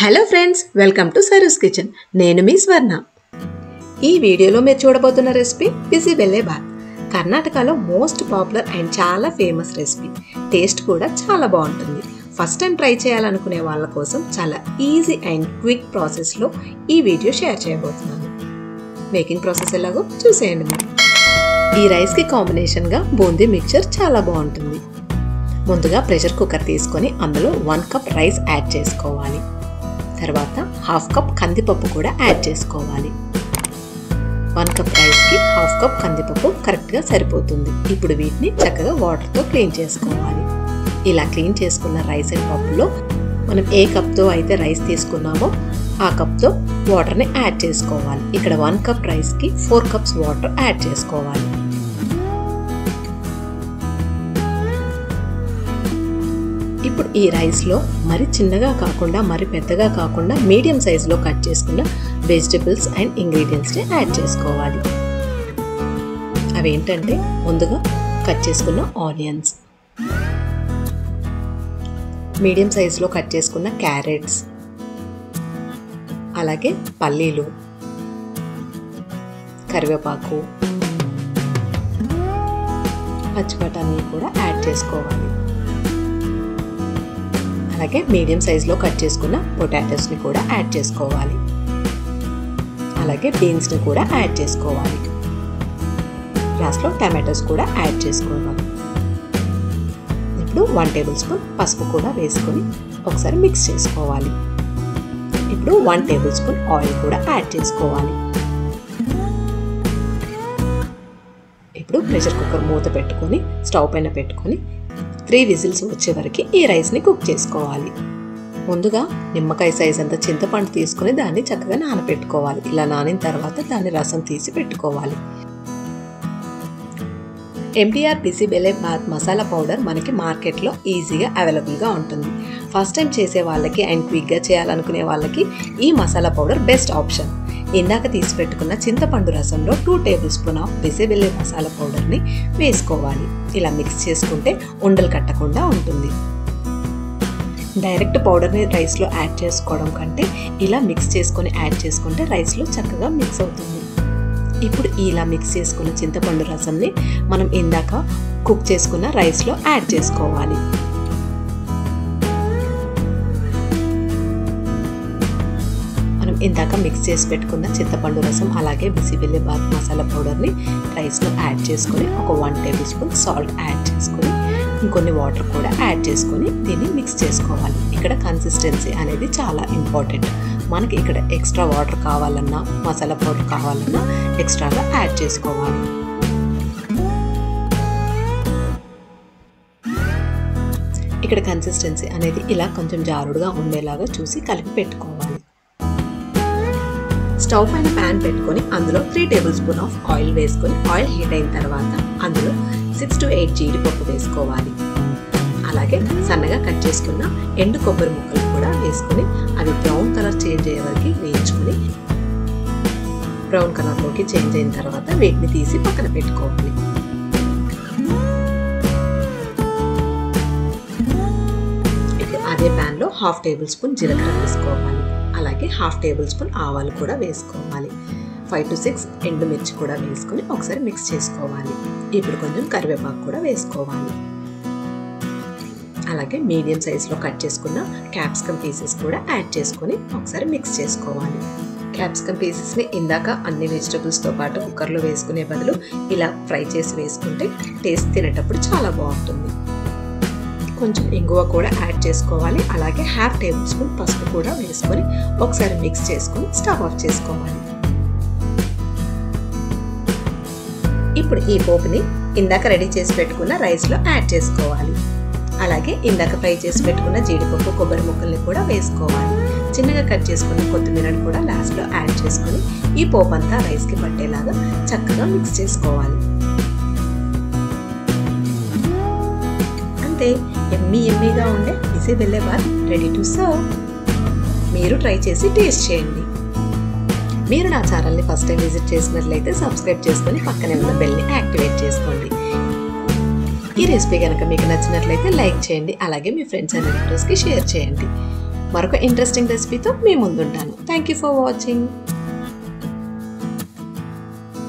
Hello friends, welcome to Saru's kitchen. నేను మీ స్వర్ణ. ఈ వీడియోలో మీరు చూడబోతున్న రెసిపీ బిసిబెలే బాత్. కర్ణాటకలో మోస్ట్ పాపులర్ అండ్ చాలా ఫేమస్ రెసిపీ. టేస్ట్ కూడా చాలా బాగుంటుంది. ఫస్ట్ టైం ట్రై చేయాలనుకునే వాళ్ళ కోసం చాలా ఈజీ అండ్ క్విక్ ప్రాసెస్లో ఈ వీడియో షేర్ చేయబోతున్నాను. మేకింగ్ ప్రాసెస్ ఎలాగో చూసేయండి. మరి ఈ రైస్కి కాంబినేషన్గా బూందీ మిక్చర్ చాలా బాగుంటుంది. ముందుగా ప్రెషర్ కుక్కర్ తీసుకొని అందులో 1 కప్ రైస్ యాడ్ చేసుకోవాలి. తర్వాత 1/2 కప్ కందిపప్పు కూడా యాడ్ చేసుకోవాలి. 1 కప్ రైస్కి 1/2 కప్ కందిపప్పు కరెక్ట్గా సరిపోతుంది. ఇప్పుడు వీటిని చక్కగా వాటర్తో క్లీన్ చేసుకోవాలి. ఇలా క్లీన్ చేసుకున్న రైస్ అండ్ పప్పులో మనం ఏ కప్తో అయితే రైస్ తీసుకున్నామో ఆ కప్తో వాటర్ని యాడ్ చేసుకోవాలి. ఇక్కడ 1 కప్ రైస్కి 4 కప్స్ వాటర్ యాడ్ చేసుకోవాలి. ఇప్పుడు ఈ రైస్లో మరి చిన్నగా కాకుండా మరి పెద్దగా కాకుండా మీడియం సైజులో కట్ చేసుకున్న వెజిటబుల్స్ అండ్ ఇంగ్రీడియంట్స్ని యాడ్ చేసుకోవాలి. అవేంటంటే ముందుగా కట్ చేసుకున్న ఆనియన్స్, మీడియం సైజులో కట్ చేసుకున్న క్యారెట్స్, అలాగే పల్లీలు, కరివేపాకు, పచ్చి బఠానీలు కూడా యాడ్ చేసుకోవాలి. అలాగే మీడియం సైజులో కట్ చేసుకున్న పొటాటోస్ని కూడా యాడ్ చేసుకోవాలి. అలాగే బీన్స్ని కూడా యాడ్ చేసుకోవాలి. లాస్ట్లో టమాటోస్ కూడా యాడ్ చేసుకోవాలి. ఇప్పుడు 1 టేబుల్ స్పూన్ పసుపు కూడా వేసుకొని ఒకసారి మిక్స్ చేసుకోవాలి. ఇప్పుడు 1 టేబుల్ స్పూన్ ఆయిల్ కూడా యాడ్ చేసుకోవాలి. ఇప్పుడు ప్రెషర్ కుక్కర్ మూత పెట్టుకొని స్టవ్ పైన పెట్టుకొని 3 విజిల్స్ వచ్చే వరకు ఈ రైస్ని కుక్ చేసుకోవాలి. ముందుగా నిమ్మకాయ సైజ్ అంత చింతపండు తీసుకుని దాన్ని చక్కగా నానబెట్టుకోవాలి. ఇలా నానిన తర్వాత దాన్ని రసం తీసి పెట్టుకోవాలి. ఎంటీఆర్ బిసిబెలే బాత్ మసాలా పౌడర్ మనకి మార్కెట్లో ఈజీగా అవైలబుల్గా ఉంటుంది. ఫస్ట్ టైం చేసే వాళ్ళకి అండ్ క్విక్గా చేయాలనుకునే వాళ్ళకి ఈ మసాలా పౌడర్ బెస్ట్ ఆప్షన్. ఇందాక తీసి పెట్టుకున్న చింతపండు రసంలో 2 టేబుల్ స్పూన్ ఆఫ్ బిసిబెలే మసాలా పౌడర్ని వేసుకోవాలి. ఇలా మిక్స్ చేసుకుంటే ఉండలు కట్టకుండా ఉంటుంది. డైరెక్ట్ పౌడర్ని రైస్లో యాడ్ చేసుకోవడం కంటే ఇలా మిక్స్ చేసుకొని యాడ్ చేసుకుంటే రైస్లో చక్కగా మిక్స్ అవుతుంది. ఇప్పుడు ఇలా మిక్స్ చేసుకున్న చింతపండు రసంని మనం ఇందాక కుక్ చేసుకున్న రైస్లో యాడ్ చేసుకోవాలి. ఇందాక మిక్స్ చేసి పెట్టుకున్న చింతపండు రసం అలాగే బిసిబెలే బాత్ మసాలా పౌడర్ని రైస్లో యాడ్ చేసుకొని ఒక 1 టేబుల్ స్పూన్ సాల్ట్ యాడ్ చేసుకొని ఇంకొన్ని వాటర్ కూడా యాడ్ చేసుకొని దీన్ని మిక్స్ చేసుకోవాలి. ఇక్కడ కన్సిస్టెన్సీ అనేది చాలా ఇంపార్టెంట్. మనకి ఇక్కడ ఎక్స్ట్రా వాటర్ కావాలన్నా మసాలా పౌడర్ కావాలన్నా ఎక్స్ట్రాగా యాడ్ చేసుకోవాలి. ఇక్కడ కన్సిస్టెన్సీ అనేది ఇలా కొంచెం జారుడుగా ఉండేలాగా చూసి కలిపి పెట్టుకోవాలి. స్టవ్ పైన ప్యాన్ పెట్టుకొని అందులో 3 టేబుల్ స్పూన్ ఆఫ్ ఆయిల్ వేసుకొని ఆయిల్ హీట్ అయిన తర్వాత అందులో 6 to 8 జీడిపప్పు వేసుకోవాలి. అలాగే సన్నగా కట్ చేసుకున్న ఎండు కొబ్బరి ముక్కలు కూడా వేసుకొని అవి బ్రౌన్ కలర్ చేంజ్ అయ్యే వరకు వేయించుకొని బ్రౌన్ కలర్లోకి చేంజ్ అయిన తర్వాత వీటిని తీసి పక్కన పెట్టుకోవాలి. ఇప్పుడు అదే ప్యాన్లో 1/2 టేబుల్ స్పూన్ జీలకర్ర వేసుకోవాలి. అలాగే 1/2 టేబుల్ స్పూన్ ఆవాలు కూడా వేసుకోవాలి. 5 to 6 ఎండుమిర్చి కూడా వేసుకొని ఒకసారి మిక్స్ చేసుకోవాలి. ఇప్పుడు కొంచెం కరివేపాకు కూడా వేసుకోవాలి. అలాగే మీడియం సైజులో కట్ చేసుకున్న క్యాప్సికమ్ పీసెస్ కూడా యాడ్ చేసుకొని ఒకసారి మిక్స్ చేసుకోవాలి. క్యాప్సికమ్ పీసెస్ని ఇందాక అన్ని వెజిటబుల్స్తో పాటు కుక్కర్లో వేసుకునే బదులు ఇలా ఫ్రై చేసి వేసుకుంటే టేస్ట్ తినేటప్పుడు చాలా బాగుంటుంది. కొంచెం ఇంగువ కూడా యాడ్ చేసుకోవాలి. అలాగే 1/2 టేబుల్ స్పూన్ పసుపు కూడా వేసుకొని ఒకసారి మిక్స్ చేసుకొని స్టవ్ ఆఫ్ చేసుకోవాలి. ఇప్పుడు ఈ పోపుని ఇందాక రెడీ చేసి పెట్టుకున్న రైస్లో యాడ్ చేసుకోవాలి. అలాగే ఇందాక ఫ్రై చేసి పెట్టుకున్న జీడిపప్పు కొబ్బరి ముక్కల్ని కూడా వేసుకోవాలి. చిన్నగా కట్ చేసుకున్న కొత్తిమీరని కూడా లాస్ట్లో యాడ్ చేసుకొని ఈ పోపు అంతా రైస్కి పట్టేలాగా చక్కగా మిక్స్ చేసుకోవాలి. అంతే, ఎమ్మీగా ఉండే బిసిబెలే బాత్ రెడీ టు సర్వ్. మీరు ట్రై చేసి టేస్ట్ చేయండి. మీరు నా ఛానల్ని ఫస్ట్ టైం విజిట్ చేసినట్లయితే సబ్స్క్రైబ్ చేసుకొని పక్కనే ఉన్న బెల్ని యాక్టివేట్ చేసుకోండి. ఈ రెసిపీ కనుక మీకు నచ్చినట్లయితే లైక్ చేయండి. అలాగే మీ ఫ్రెండ్స్ అండ్ రిలేటివ్స్కి షేర్ చేయండి. మరొక ఇంట్రెస్టింగ్ రెసిపీతో మీ ముందుంటాను. Thank you for watching.